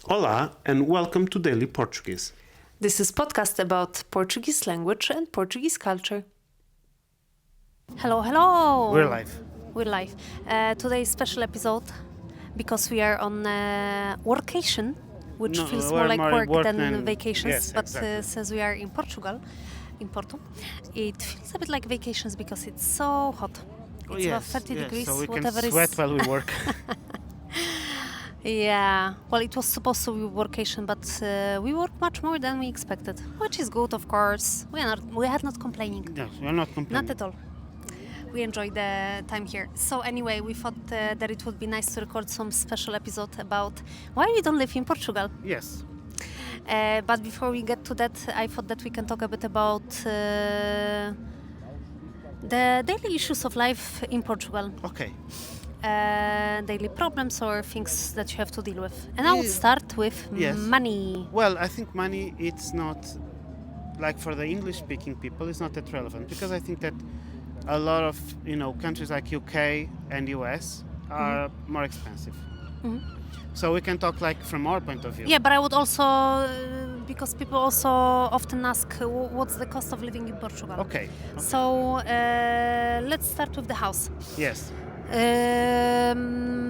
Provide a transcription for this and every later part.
Olá and welcome to Daily Portuguese. This is podcast about Portuguese language and Portuguese culture. Hello. We're live. We're live. Today's special episode because we are on workation, which feels more like work than vacations. Yes, but exactly. since we are in Portugal, in Porto, it feels a bit like vacations because it's so hot. It's about 30 degrees, so we whatever can sweat is. while we work. Yeah, well, it was supposed to be workation, but we work much more than we expected, which is good, of course. We are not complaining. No, we're not complaining. Not at all. We enjoy the time here. So anyway, we thought that it would be nice to record some special episode about why we don't live in Portugal. Yes. But before we get to that, I thought that we can talk a bit about the daily issues of life in Portugal. Okay. Daily problems or things that you have to deal with. And I would start with money. Well, I think money, it's not, like for the English-speaking people, it's not that relevant because I think that a lot of, countries like UK and US are more expensive. Mhm. So we can talk like from our point of view. Yeah, but I would also, because people also often ask, what's the cost of living in Portugal? Okay. So let's start with the house. Yes.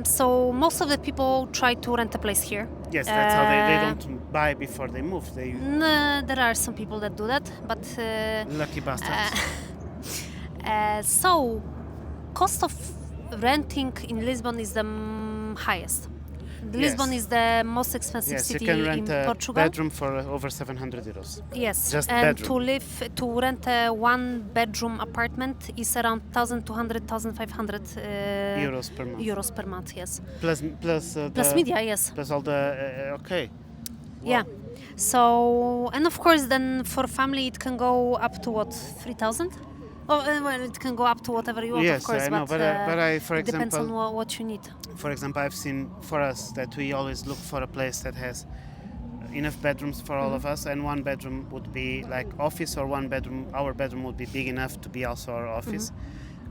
So most of the people try to rent a place here. Yes, that's how they don't buy before they move. There are some people that do that, but Lucky bastards. so cost of renting in Lisbon is the highest. Lisbon is the most expensive city you can rent in a Portugal. bedroom for over 700 euros. Yes, Just and bedroom. to rent a one-bedroom apartment is around 1,200, 1,500 Euros per month. Euros per month. Yes, Plus plus media. Yes, plus all the okay. yeah. So and of course, then for family it can go up to what 3,000. Well, it can go up to whatever you want, Yes, of course. I know, but I, for it depends example, on what you need. For example, I've seen for us that we always look for a place that has enough bedrooms for all of us, and one bedroom would be like office, or one bedroom. Our bedroom would be big enough to be also our office.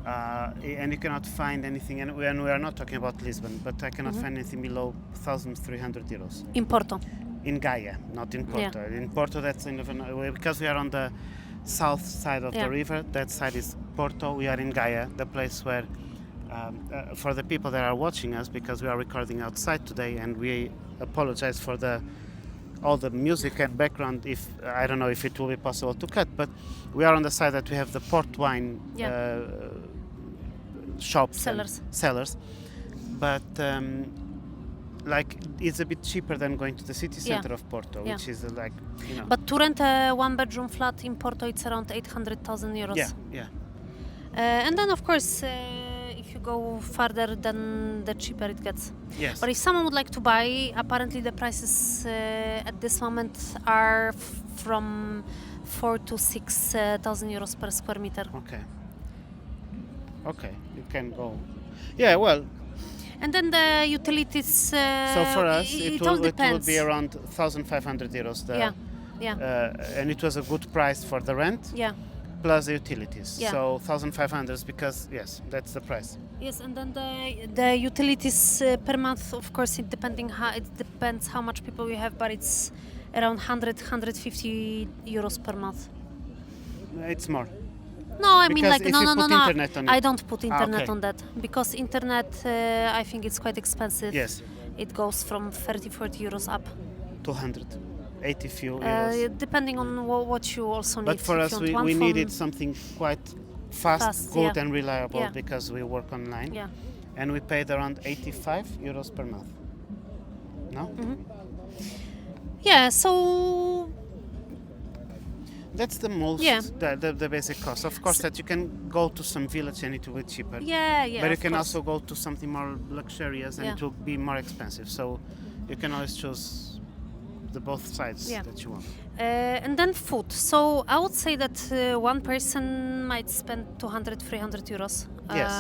And you cannot find anything, and we are not talking about Lisbon, but I cannot find anything below 1,300 euros. In Porto. In Gaia, not in Porto. Yeah. In Porto, that's because we are on the south side of the river. That side is Porto. We are in Gaia, the place where, for the people that are watching us, because we are recording outside today, and we apologize for all the music and background. If I don't know if it will be possible to cut, but we are on the side that we have the port wine shops, cellars, but. Like it's a bit cheaper than going to the city center of Porto, which is But to rent a one-bedroom flat in Porto, it's around 800,000 euros. Yeah. And then, of course, if you go further, then the cheaper it gets. Yes. But if someone would like to buy, apparently the prices at this moment are from 4,000 to 6,000 euros per square meter. Okay, you can go. Yeah, well. And then the utilities. So for us, it will be around 1,500 euros. And it was a good price for the rent. Yeah. Plus the utilities. Yeah. So 1,500 because that's the price. Yes, and then the utilities per month, of course, it depends how much people you have, but it's around 150 euros per month. It's more. No, I mean because like no. Internet on it. I don't put internet on that because internet, I think it's quite expensive. Yes. It goes from 30-40 euros up. 280 few euros. Depending on what you also need. But for us, we needed something quite fast, good, and reliable because we work online. Yeah. And we paid around 85 euros per month. No? Mm-hmm. Yeah. So. That's the most, the basic cost. Of course, that you can go to some village and it will be cheaper. Yeah. But you can also go to something more luxurious and it will be more expensive. So you can always choose the both sides that you want. And then food. So I would say that one person might spend 200-300 euros. Yes.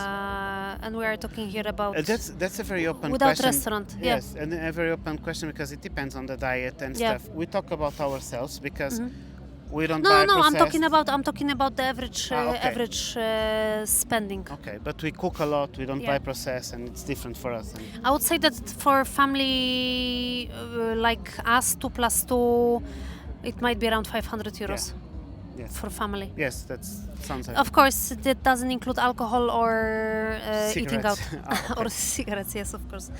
And we are talking here about... that's a very open without question. Restaurant. Yes, and a very open question because it depends on the diet and stuff. We talk about ourselves because We don't No, buy no, I'm processed. talking about the average Okay. average spending. Okay, but we cook a lot. We don't Yeah. buy processed, and it's different for us. And I would say that for family like us, 2+2, it might be around 500 euros yes, for family. yes, that sounds like Of course, that doesn't include alcohol or eating out cigarettes. Okay. or cigarettes. Yes, of course.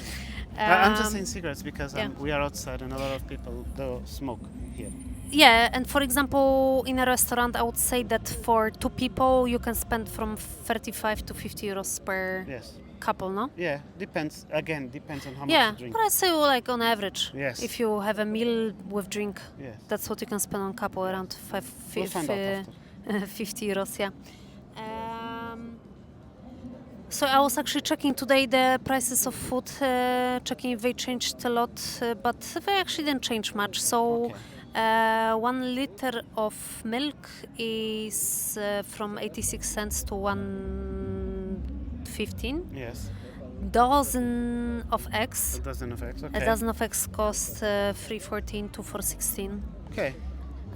I'm just Um, saying cigarettes because yeah. we are outside, and a lot of people do smoke here. Yeah, and for example, in a restaurant, I would say that for 2 people, you can spend from 35 to 50 euros per Yes. couple, no? Yeah, depends. Again, depends on how much Yeah, you drink. but I say like on average, Yes. if you have a meal with drink, Yes. that's what you can spend on couple, around We'll find out after. 50 euros, yeah. So I was actually checking today the prices of food, checking if they changed a lot, but they actually didn't change much. So 1 liter of milk is from 86 cents to 1.15. Yes. Dozen of eggs. A dozen of eggs. Okay. A dozen of eggs cost 3.14 to 4.16. Okay.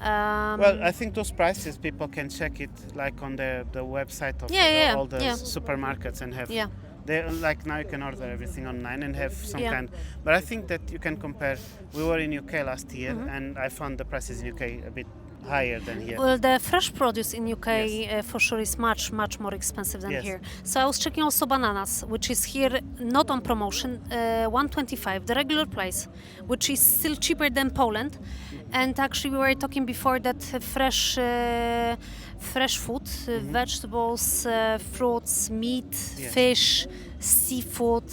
Well, I think those prices people can check it like on the website of all the supermarkets and have. Yeah. They like now you can order everything online and have some Yeah. kind. But I think that you can compare. We were in UK last year and I found the prices in UK a bit higher than here. Well, the fresh produce in UK Yes. for sure is much more expensive than Yes. here. So I was checking also bananas, which is here not on promotion, 1.25, the regular price, which is still cheaper than Poland. And actually, we were talking before that fresh food, vegetables, fruits, meat, Yes. fish, seafood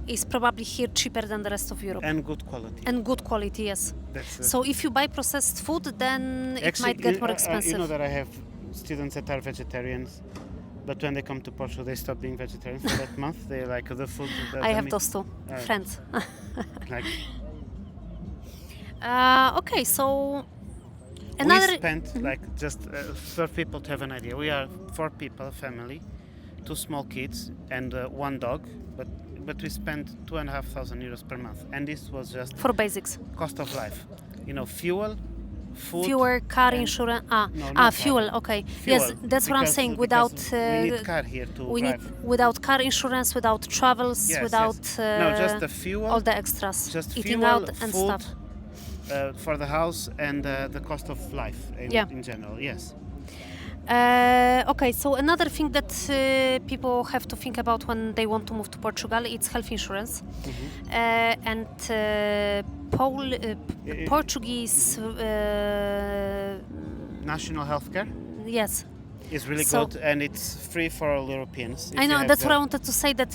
is probably here cheaper than the rest of Europe. And good quality. And good quality, yes. That's So if you buy processed food, then it actually, might get more you expensive. know that I have students that are vegetarians, but when they come to Portugal, they stop being vegetarian for that month. They like the food. I have those too, friends. Like Okay, so another. we spent like just for people to have an idea. We are 4 people, a family, 2 small kids and 1 dog, but we spent 2,500 euros per month, and this was just For basics, cost of life. You know, fuel, food. fuel, car and- insurance. No, not Fuel. car. Okay, Fuel, yes, that's what I'm because- saying. because Without we need car here to we drive. need without car insurance, without travels, Yes, without yes. No, just the fuel. all the extras, Just eating fuel, out and food, stuff. For the house and the cost of life in general. Yes. Okay, so another thing that people have to think about when they want to move to Portugal, it's health insurance. And Portuguese, National healthcare yes. is really So- good, and it's free for all Europeans. if I you know, have that's the- what I wanted to say, that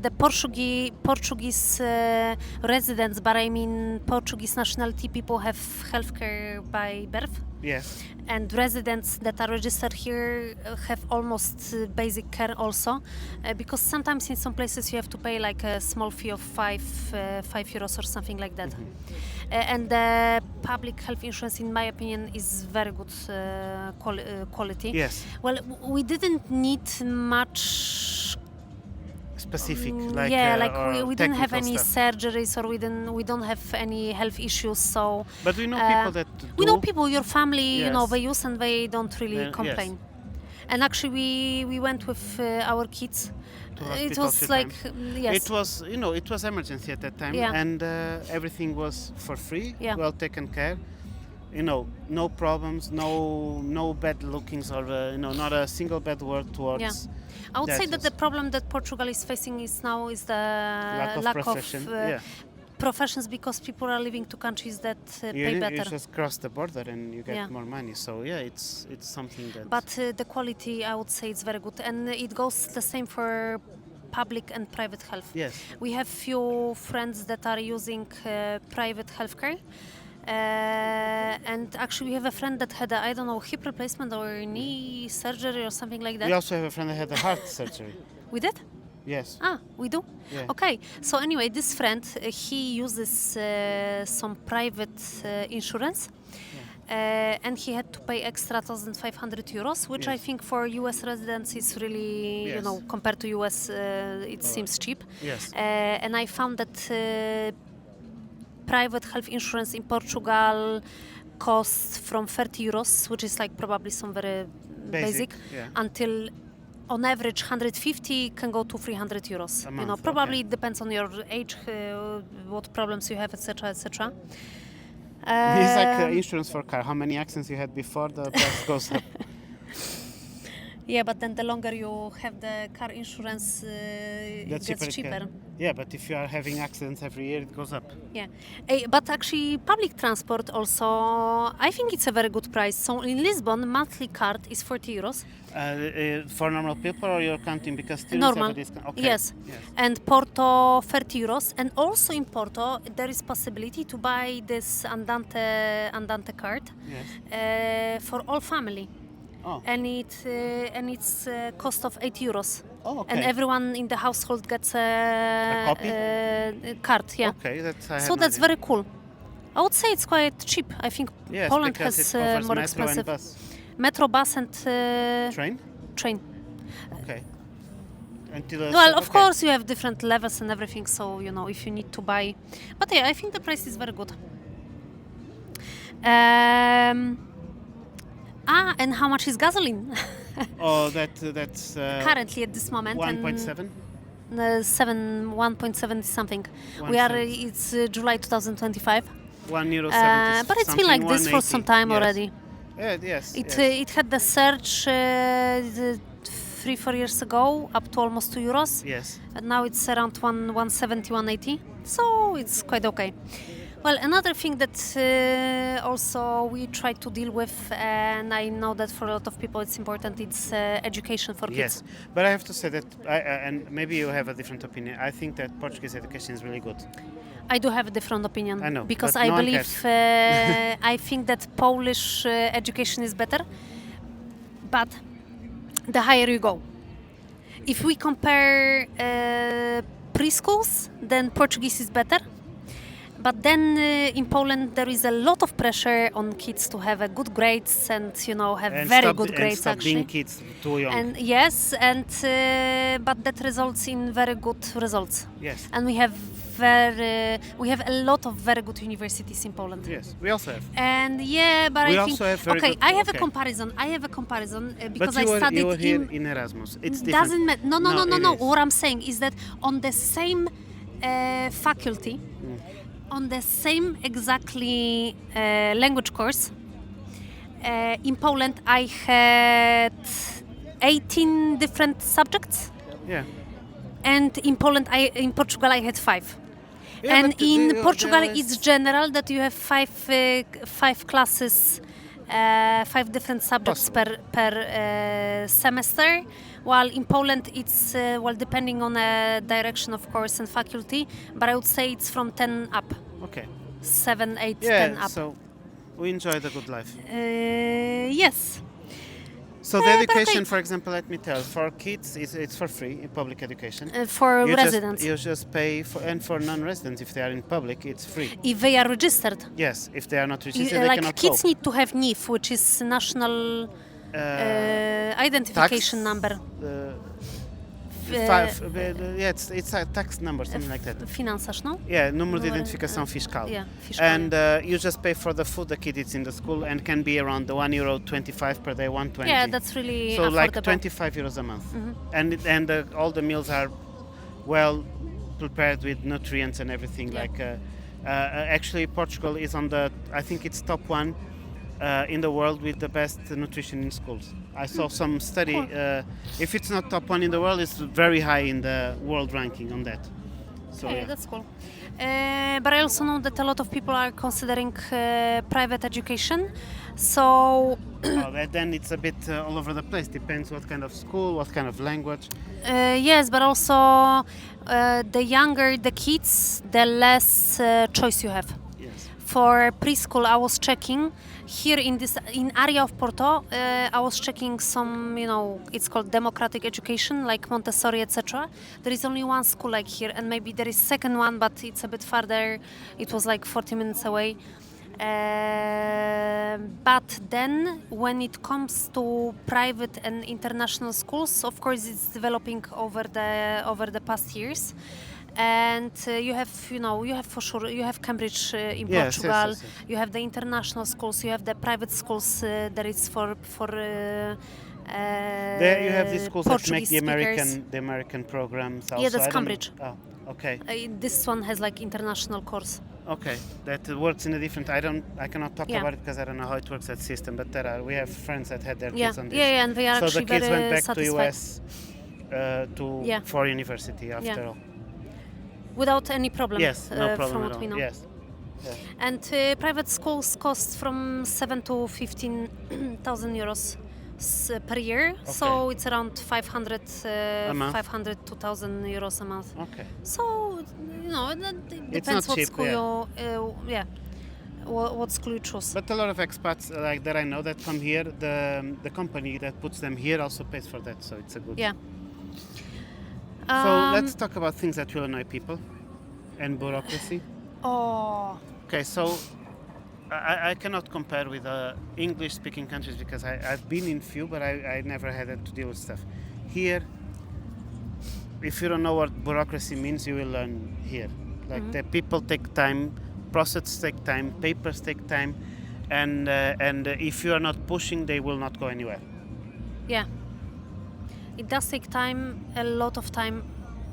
the Portuguese residents, but I mean Portuguese nationality people have healthcare by birth. Yes. And residents that are registered here have almost basic care also, because sometimes in some places you have to pay like a small fee of 5 euros or something like that. And the public health insurance, in my opinion, is very good quality. Yes. Well, we didn't need much. Specific, We didn't have any stuff. surgeries, or we don't have any health issues. So But we know people that do. we know people, your family, you know, Yes. they use and they don't really Yes. complain. And actually, we went with our kids. To It hospital was few like yes, It was, it was emergency at that time, Yeah. and everything was for free, Yeah. well taken care. No problems, no bad lookings, or not a single bad word towards. Yeah. I would say that the problem that Portugal is facing is the Lack of profession. professions, because people are living to countries that pay You better. just cross the border and you get Yeah. more money. So it's something that. But the quality, I would say, is very good, and it goes the same for public and private health. Yes. We have few friends that are using private healthcare. And actually, we have a friend that had I don't know, hip replacement or knee surgery or something like that. We also have a friend that had a heart surgery. We did? Yes. We do? Yeah. Okay, so anyway, this friend, he uses some private insurance. And he had to pay extra 1,500 euros, which I Yes. think for US residents is really, Yes. compared to US, it seems cheap. Yes. And I found that private health insurance in Portugal costs from 30 euros, which is like probably some very basic, yeah. until on average 150 can go to 300 euros. A You know, month, probably okay. it depends on your age, what problems you have, etc., etc. It's like insurance for car. How many accidents you had before the price goes up? Yeah, but then the longer you have the car insurance, it The gets it cheaper. can- Yeah, but if you are having accidents every year, it goes up. Yeah, but actually public transport also, I think it's a very good price. So in Lisbon, monthly card is 40 euros. For normal people, or you're counting because students Normal. have a discount? Okay. Yes. And Porto 30 euros. And also in Porto, there is possibility to buy this Andante card Yes. for all family. Oh. And it's cost of 8 euros. Oh, okay. And everyone in the household gets A copy? Card, yeah. Okay, that's. I had So no that's idea. very cool. I would say it's quite cheap. I think Yes, Poland because has it covers more metro expensive and bus. metro, bus, and Train? train. Okay. Until Well, of okay. course, you have different levels and everything. So you know, if you need to buy, but yeah, I think the price is very good. And how much is gasoline Oh, that's currently at this moment? 1.7. 1.7 something. We are. It's July 2025. €1.70. But it's been like this for some time yes. already. Yes. It had the surge 3-4 years ago up to almost €2, Yes. and now it's around 170, 180. So it's quite okay. Well, another thing that also we try to deal with, and I know that for a lot of people it's important, it's education for kids. Yes, but I have to say that, and maybe you have a different opinion. I think that Portuguese education is really good. I do have a different opinion. I know, because but I no one believe I think that Polish education is better, but the higher you go. If we compare preschools, then Portuguese is better. But then in Poland there is a lot of pressure on kids to have good grades and have And very stop, good and grades stop actually. being kids too young. And yes, but that results in very good results. Yes. And we have a lot of very good universities in Poland. Yes, we also have. And yeah, but We I also think have very good- I have okay. a comparison. Because But I studied you were here in. in Erasmus. It's different. Doesn't matter. No. it is. What I'm saying is that on the same faculty, on the same exactly language course, in Poland I had 18 different subjects, Yeah. and in Portugal I had 5. Yeah, And but in they Portugal always- it's general that you have 5 classes, 5 different subjects per semester, while in Poland it's depending on a direction of course and faculty, but I would say it's from 10 up, Okay. 7, 8, Yeah. 10 up. So we enjoy the good life. Yes. So the but education, okay. for example, let me tell, for kids it's for free in public education. For You residents, you just pay for, and for non-residents, if they are in public, it's free. if they are registered. Yes, if they are not registered, they Like cannot kids go. need to have NIF, which is national identification number. It's a tax number, something like that. Finanças, no? Yeah, número de Número- identificação fiscal. Yeah, fiscal. And you just pay for the food the kid eats in the school, and can be around the €1.25 per day, 1.20. Yeah, that's really so affordable. like €25 a month. And all the meals are well prepared with nutrients and everything. Yeah. Like actually, Portugal is on I think it's top 1 in the world with the best nutrition in schools. I saw some study. Cool. If it's not top 1 in the world, it's very high in the world ranking on that. So Okay, yeah. that's cool. But I also know that a lot of people are considering private education. So Then it's a bit all over the place. Depends what kind of school, what kind of language. yes, but also the younger the kids, the less choice you have. Yes. For preschool, I was checking here in area of Porto. I was checking some, it's called democratic education, like Montessori, etc. There is only one school like here, and maybe there is second one, but it's a bit farther. It was like 40 minutes away. But then, when it comes to private and international schools, of course, it's developing over the past years. And you have for sure you have Cambridge in Yes, Portugal. yes. You have the international schools. You have the private schools that is for There you have these schools that make Portuguese the American programs also. Yeah, that's I don't know. Cambridge. Oh, okay. This one has like international course. Okay, that works in a different. I cannot talk Yeah. about it because I don't know how it works, that system. But we have friends that had their Yeah, kids on this. yeah, and they are So the actually kids very went back satisfied. to US Yeah. for university after all. Without any problem. Yes, no problem from at what all. we know. Yes. Yeah. And private schools cost from 7 to 15,000 euros per year. So it's around 500, A month? 500 2,000 euros a month. Okay. So it It's depends not what cheap, school what school you choose. But a lot of expats like that I know that come here, the company that puts them here also pays for that, so it's a good. Yeah. So let's talk about things that will annoy people and bureaucracy. Oh. Okay, so I cannot compare with English-speaking countries because I've been in few, but I never had to deal with stuff. Here, if you don't know what bureaucracy means, you will learn here. Like the people take time, processes take time, papers take time, and if you are not pushing, they will not go anywhere. Yeah. It does take time, a lot of time.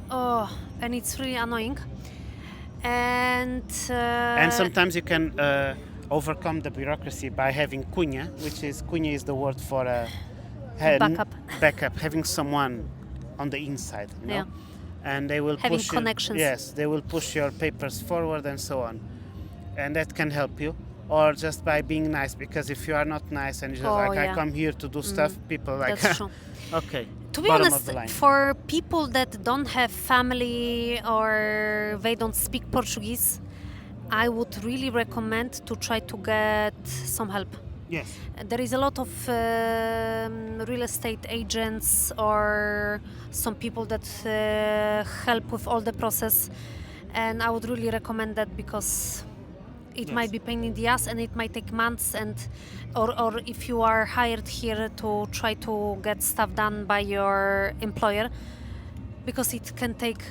Oh, and it's really annoying. And sometimes you can overcome the bureaucracy by having cuña, which is the word for backup, having someone on the inside, you know? Yeah. And they will having push connections. Yes, they will push your papers forward and so on, and that can help you. Or just by being nice, because if you are not nice and you just I come here to do stuff, people like That's true. Okay. To be bottom honest, of the line. for people that don't have family or they don't speak Portuguese, I would really recommend to try to get some help. Yes. There is a lot of real estate agents or some people that help with all the process, and I would really recommend that because it might be pain in the ass and it might take months, and or if you are hired here to try to get stuff done by your employer, because it can take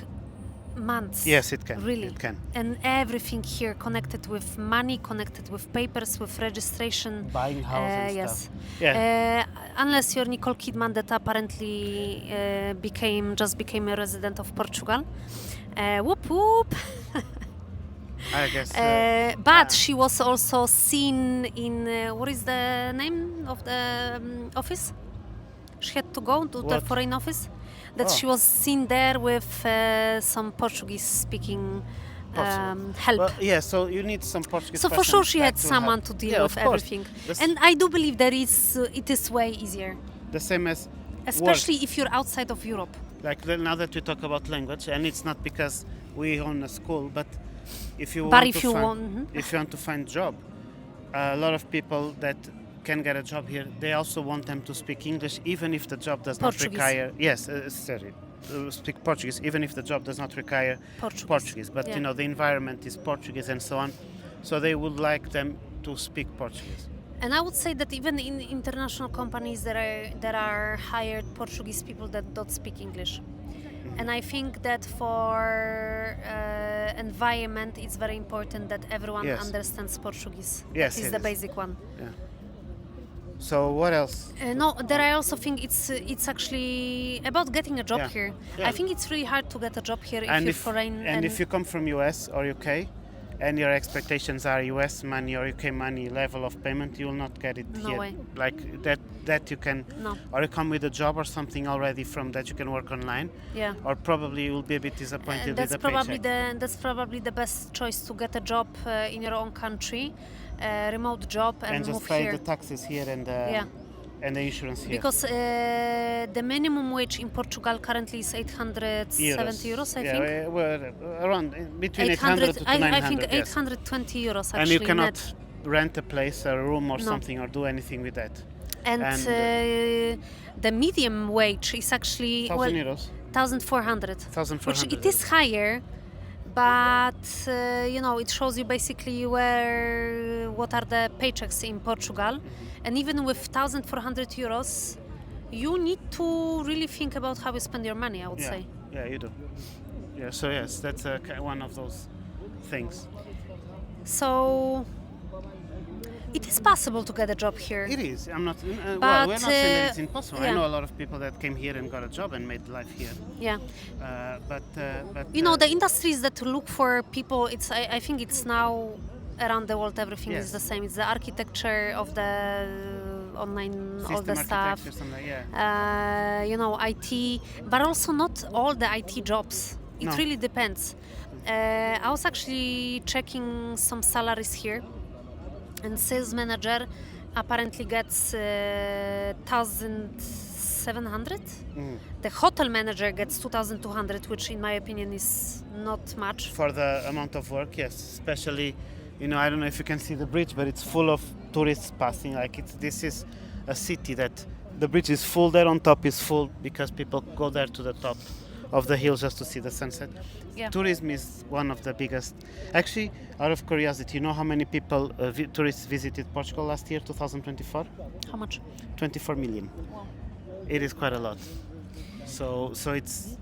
months. Yes, it can. Really. It can. And everything here connected with money, connected with papers, with registration. Buying house and yes. stuff. Yeah. Unless you're Nicole Kidman, that apparently became a resident of Portugal. Whoop whoop. I guess. But she was also seen in what is the name of the office? She had to go to the foreign office. That she was seen there with some Portuguese-speaking help. Well, yeah, so you need some Portuguese. So for sure she had someone to deal with everything. And I do believe that it is way easier. The same as especially work. If you're outside of Europe. Like now that we talk about language, and it's not because we own a school, but if you want to find job, a lot of people that can get a job here, they also want them to speak English, even if the job does not require. Yes, speak Portuguese, even if the job does not require Portuguese. But you know, the environment is Portuguese and so on, so they would like them to speak Portuguese. And I would say that even in international companies there are hired Portuguese people that don't speak English. And I think that for environment, it's very important that everyone understands Portuguese. Yes, it's the basic one. Yeah. So what else? I also think it's actually about getting a job here. Yeah. I think it's really hard to get a job here if you're foreign. And if you come from US or UK, and your expectations are US money or UK money level of payment, you will not get it here. No way. Like that you can. No. Or you come with a job or something already from that you can work online. Yeah. Or probably you will be a bit disappointed with the paycheck. That's probably the best choice to get a job in your own country, a remote job, and just move pay here. the taxes here and and the insurance here. Because the minimum wage in Portugal currently is 870 euros, I think. Yeah, we're around between 800 to 900. I think 820 euros actually. And you cannot net. rent a place, a room or something, or do anything with that. And the medium wage is actually 1,000 euros. 1,400. 1,400. Which it is higher, but it shows you basically what are the paychecks in Portugal. And even with 1,400 euros, you need to really think about how you spend your money, I would say. Yeah, you do. Yeah. So yes, that's one of those things. So it is possible to get a job here. It is. I'm not. Well, But, we're not saying that it's impossible. I yeah. know a lot of people that came here and got a job and made life here. Yeah. But You know, the industries that look for people, I think it's now around the world, everything is Yes. the same. It's the architecture of the online, all system the stuff. architecture, something like, yeah. You know, IT, but also not all the IT jobs. It No. really depends. I was actually checking some salaries here, and sales manager apparently gets 1,700. The hotel manager gets 2,200, which in my opinion is not much. For the amount of work, yes. Especially, I don't know if you can see the bridge, but it's full of tourists passing. Like this is a city that the bridge is full. There on top is full because people go there to the top of the hill just to see the sunset. Yeah. Tourism is one of the biggest. Actually, out of curiosity, you know how many people tourists visited Portugal last year, 2024? How much? 24 million. Wow. It is quite a lot. So it's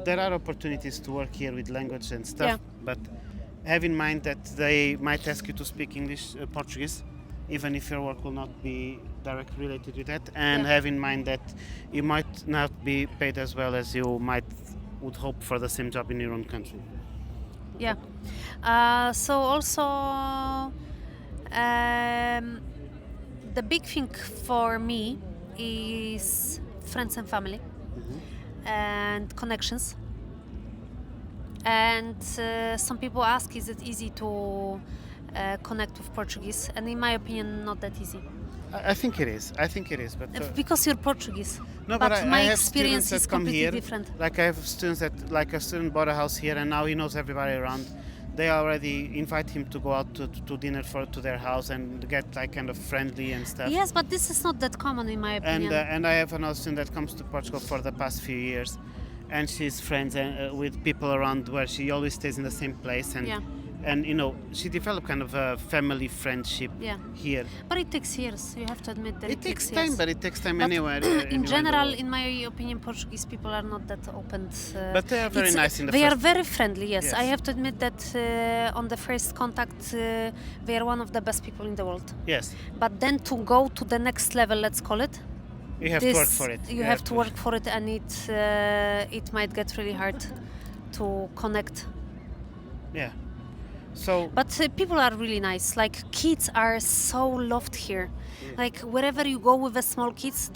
there are opportunities to work here with language and stuff, Yeah. but have in mind that they might ask you to speak English, Portuguese, even if your work will not be directly related with that, and Yeah. have in mind that you might not be paid as well as you would hope for the same job in your own country. Yeah. So also, the big thing for me is friends and family and connections. And some people ask, is it easy to connect with Portuguese? And in my opinion, not that easy. I think it is. But Because you're Portuguese. no, but I my have experience students is that come completely here. different. Like I have students that, like a student bought a house here, and now he knows everybody around. They already invite him to go out to dinner to their house and get like kind of friendly and stuff. Yes, but this is not that common in my opinion. And I have another student that comes to Portugal for the past few years, and she's friends with people around where she always stays in the same place, and Yeah. and she developed kind of a family friendship Yeah. here. But it takes years. You have to admit that It takes years. time, but it takes time But anywhere. in general, in my opinion, Portuguese people are not that open. But they are very nice in the They are first. very friendly. Yes, Yes. I have to admit that on the first contact, they are one of the best people in the world. Yes, But then to go to the next level, let's call it. you have to work for it. You have to work for it, and it might get really hard to connect. Yeah. So But people are really nice. Like kids are so loved here. Like wherever you go with the small kids,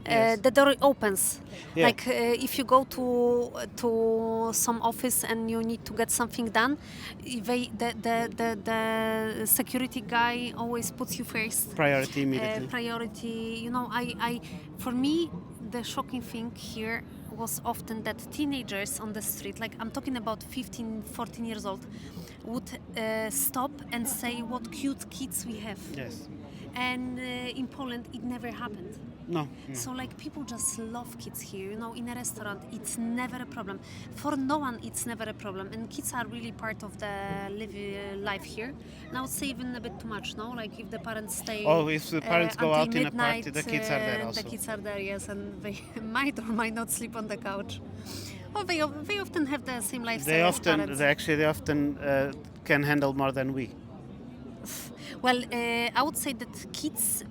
Yes. the door opens. Yeah. Like if you go to some office and you need to get something done, the security guy always puts you first. priority immediately. Priority. I for me the shocking thing here was often that teenagers on the street, like I'm talking about 15, 14 years old, would stop and say what cute kids we have. Yes. And in Poland it never happened. No. So like people just love kids here, in a restaurant it's never a problem. For no one it's never a problem, and kids are really part of the life here. And I would say even a bit too much, no? Like if the parents stay If the parents go until out in a midnight, party, the kids are there also. The kids are there, yes, and they might or might not sleep on the couch. Well, they often have the same lifestyle They as often, parents. can handle more than we. Well, I would say that kids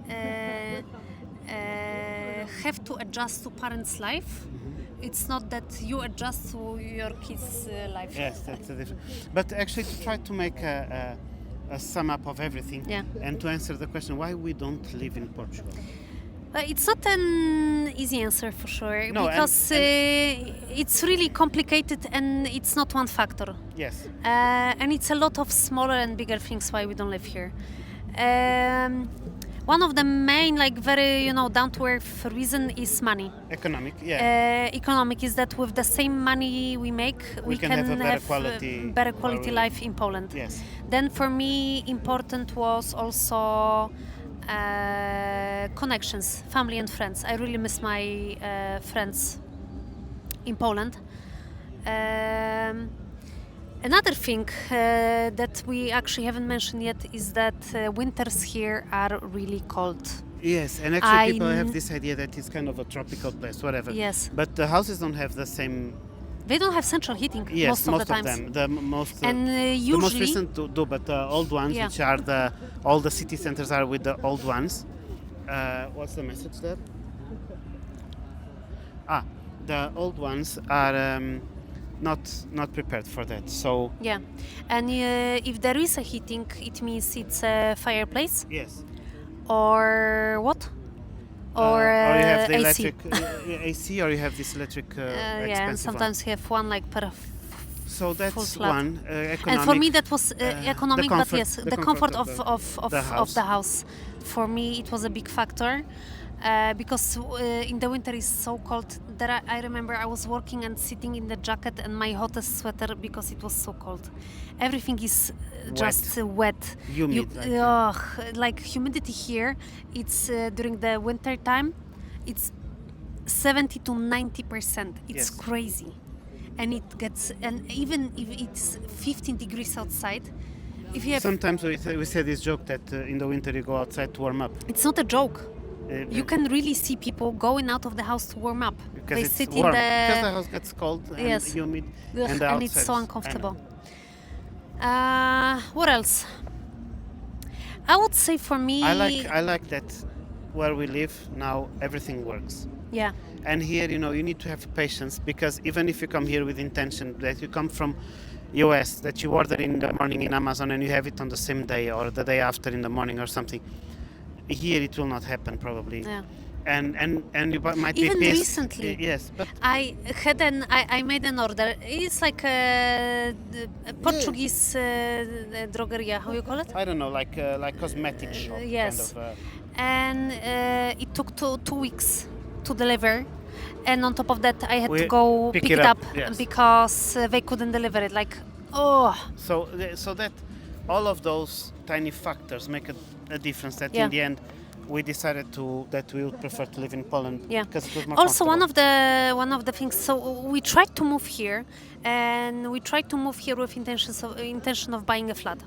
have to adjust to parents' life. It's not that you adjust to your kids' life. Yes, that's the difference. But actually, to try to make a sum up of everything, Yeah. and to answer the question why we don't live in Portugal. It's not an easy answer for sure, No, because it's really complicated and it's not one factor. Yes. And it's a lot of smaller and bigger things why we don't live here. One of the main, very down to earth reason is money. Economic, yeah. Economic is that with the same money we make, we can have a better quality life in Poland. Yes. Then for me, important was also connections, family and friends. I really miss my friends in Poland. Another thing that we actually haven't mentioned yet is that winters here are really cold. Yes, and actually people I have this idea that it's kind of a tropical place, whatever. Yes. But the houses don't have the same. They don't have central heating Yes, most of the times. them. The most. And the most usually, recent do, but the old ones, Yeah. which are all the city centers are with the old ones. What's the message there? The old ones are not prepared for that. So yeah. And if there is a heating, it means it's a fireplace yes. or what? Or Or you have the AC. electric AC, or you have this electric Yeah, and expensive sometimes you have one like per So that's full flat. one economic. And for me that was economic, comfort- but yes, the the comfort comfort of the house. For me, it was a big factor because in the winter it's so cold. That I remember I was working and sitting in the jacket and my hottest sweater because it was so cold. Everything is just wet. Humid, Like humidity here. It's during the winter time. It's 70 to 90%. It's Yes. crazy. And it gets, and even if it's 15 degrees outside, if you have, Sometimes we say this joke that in the winter you go outside to warm up. it's not a joke. Uh, You can really see people going out of the house to warm up. because They it's sit warm. in because the the, house gets cold and Yes. humid, Ugh, and, the and it's outside so is- I know. uncomfortable. What else? I would say for me, I like that where we live now everything works. yeah, And here, you need to have patience, because even if you come here with intention that you come from US, that you order in the morning in Amazon and you have it on the same day or the day after in the morning or something, here it will not happen probably. yeah. And you might Even be pissed. recently. Yes, but I made an order. It's like a Portuguese drogeria. How you call it? I don't know, like cosmetic shop. Yes. Kind of, And it took two weeks to deliver. And on top of that, I had We to go pick pick it it up, up yes. because they couldn't deliver it. Like, oh, so that all of those tiny factors make a difference. That Yeah. in the end, we decided that we would prefer to live in Poland yeah. because it was more Also, one comfortable. of the things. So we tried to move here, and we tried to move here with intention of buying a flat.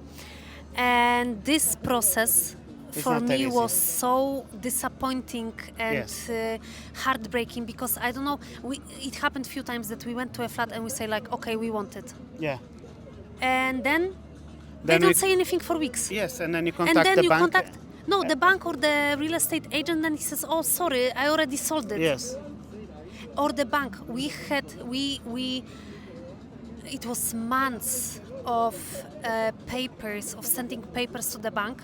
And this process It's for not that me easy. was so disappointing and Yes. heartbreaking because I don't know. It happened a few times that we went to a flat and we say like, okay, we want it, Yeah. and then they Then don't we- say anything for weeks. Yes, and then you And contact then the you bank. contact the bank or the real estate agent, and he says, "Oh, sorry, I already sold it." Yes. Or the bank. It was months of papers, of sending papers to the bank.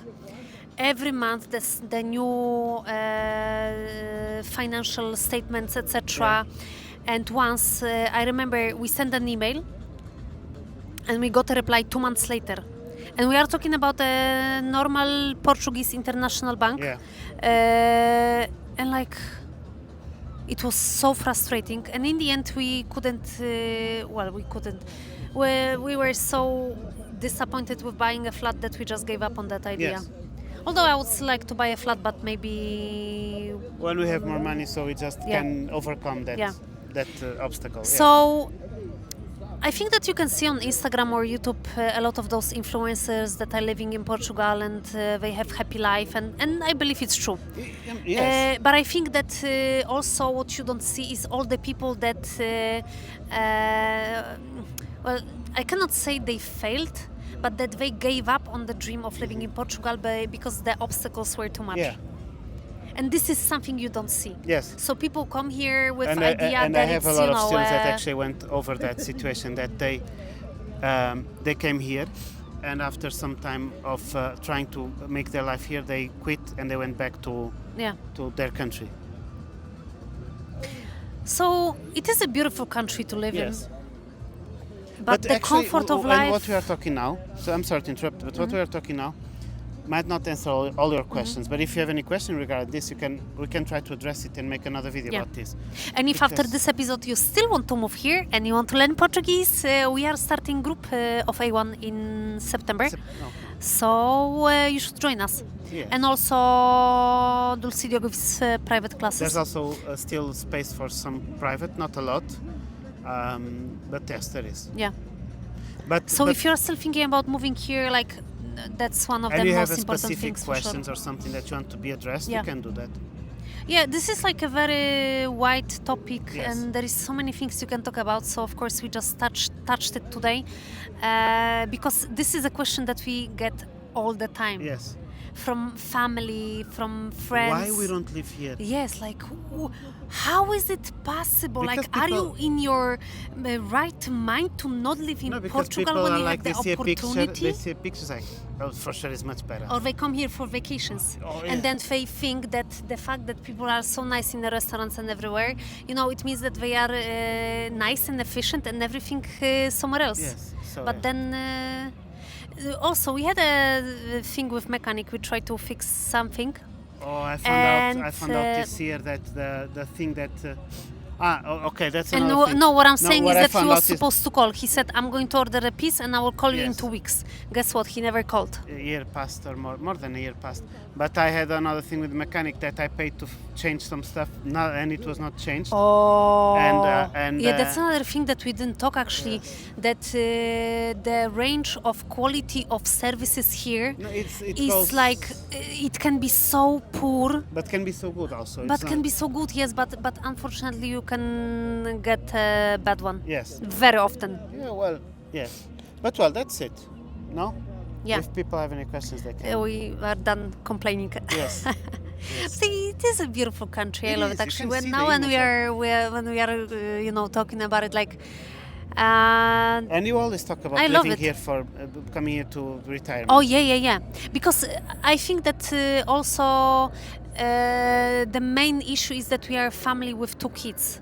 Every month, the new financial statements, etc. And once I remember, we sent an email, and we got a reply 2 months later. And we are talking about a normal Portuguese international bank. Yeah. And like, it was so frustrating. And in the end, we couldn't. We couldn't. We were so disappointed with buying a flat that we just gave up on that idea. Yes. Although I would still like to buy a flat, but maybe. When we have more money, so we just Yeah. can overcome that Yeah. obstacle. So I think that you can see on Instagram or YouTube a lot of those influencers that are living in Portugal and they have happy life, and I believe it's true. Yes. But I think that also what you don't see is all the people that, well, I cannot say they failed, but that they gave up on the dream of living in Portugal because the obstacles were too much. Yeah. And this is something you don't see. Yes. So people come here with And idea I that have it's, a lot you of know, students that actually went over that situation, that they came here, and after some time of trying to make their life here, they quit and they went back to yeah. their country. So it is a beautiful country to live Yes. in. But the actually, comfort of and life. what we are talking now, so I'm sorry to interrupt, but what we are talking now might not answer all your questions, but if you have any question regarding this, we can try to address it and make another video Yeah. about this. And if after because- this episode you still want to move here and you want to learn Portuguese, we are starting group of A1 in September. No. So you should join us. Yes. And also Dulcidio gives private classes. There's also still space for some private, not a lot, but yes, there is. Yeah. But So but if you're still thinking about moving here, like that's one of And the you have most a important specific things for sure. questions or something that you want to be addressed, Yeah. you can do that. Yeah, this is like a very wide topic, Yes. and there is so many things you can talk about. So of course we just touched it today, because this is a question that we get all the time Yes. from family, from friends. Why we don't live here? Yes, like how is it possible? Because like, are you people- in your right mind to not live in No, because Portugal people when are you like have they the see a picture, opportunity? they see pictures like, oh, for sure it's much better. Or they come here for vacations, Oh, and yeah. then they think that the fact that people are so nice in the restaurants and everywhere, it means that they are nice and efficient and everything somewhere else. Yes. So But yeah. then also we had a thing with mechanic. We tried to fix something. Oh, I found and, out this year that the thing that okay, that's And another thing. no, what I'm No, saying what is I that he found was out is supposed to call. He said, I'm going to order a piece and I will call you in Yes. 2 weeks. Guess what? He never called. a year passed or more than a year passed. But I had another thing with the mechanic that I paid to change some stuff, and it was not changed. Oh. And yeah, that's another thing that we didn't talk actually. That the range of quality of services here No, it is goes, like it can be so poor, but can be so good also. but It's can not- be so good. Yes, but unfortunately you can get a bad one Yes. very often. Yeah. Well. Yes. But well, that's it. No. Yeah, If people have any questions, they can. we are done complaining. Yes. See, it is a beautiful country. I It love is, it you actually. can see Now the when we are talking about it, like, And you always talk about I love living it. here for coming here to retirement. oh yeah. Because I think that also the main issue is that we are a family with 2 kids,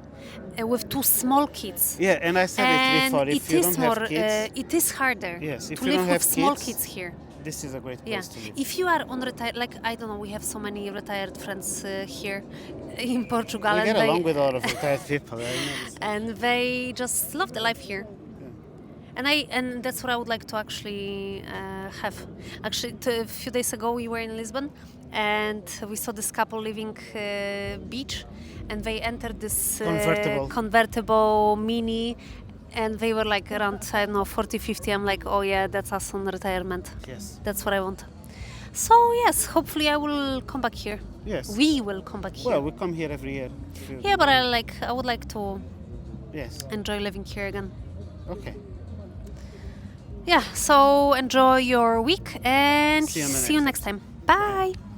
with 2 small kids. Yeah, and I said it And before. If you don't more, have kids, it is harder Yes, if to you live don't with have small kids, kids here. this is a great Yeah, place to live. if you are on retired, like I don't know, we have so many retired friends here in Portugal, We and get they along with a lot of retired people. I know. and they just love the life here. And that's what I would like to actually have. Actually, a few days ago we were in Lisbon, and we saw this couple living beach, and they entered this convertible mini, and they were like around, I don't know, 40, 50. I'm like, oh yeah, that's us on retirement. Yes. That's what I want. So yes, hopefully I will come back here. Yes. We will come back here. Well, we come here every year. Yeah, but I would like to Yes. enjoy living here again. Okay. Yeah, so enjoy your week and See you on the see you next next time. Bye.